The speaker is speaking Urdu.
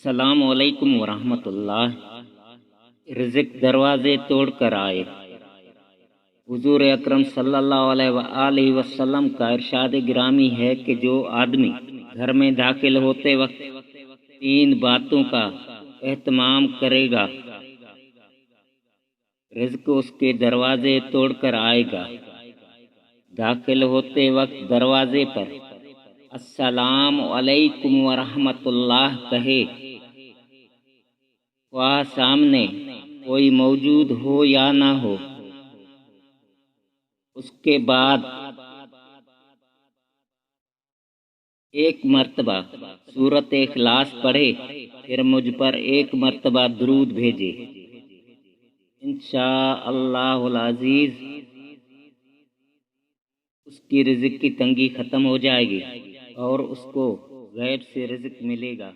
السلام علیکم ورحمۃ اللہ۔ رزق دروازے توڑ کر آئے۔ حضور اکرم صلی اللہ علیہ وآلہ وسلم کا ارشاد گرامی ہے کہ جو آدمی گھر میں داخل ہوتے وقت 3 باتوں کا اہتمام کرے گا، رزق اس کے دروازے توڑ کر آئے گا۔ داخل ہوتے وقت دروازے پر السلام علیکم ورحمۃ اللہ کہے، خواہ سامنے کوئی موجود ہو یا نہ ہو۔ اس کے بعد ایک مرتبہ سورۃ اخلاص پڑھے، پھر مجھ پر ایک مرتبہ درود بھیجے، انشاءاللہ العزیز اس کی رزق کی تنگی ختم ہو جائے گی اور اس کو غیب سے رزق ملے گا۔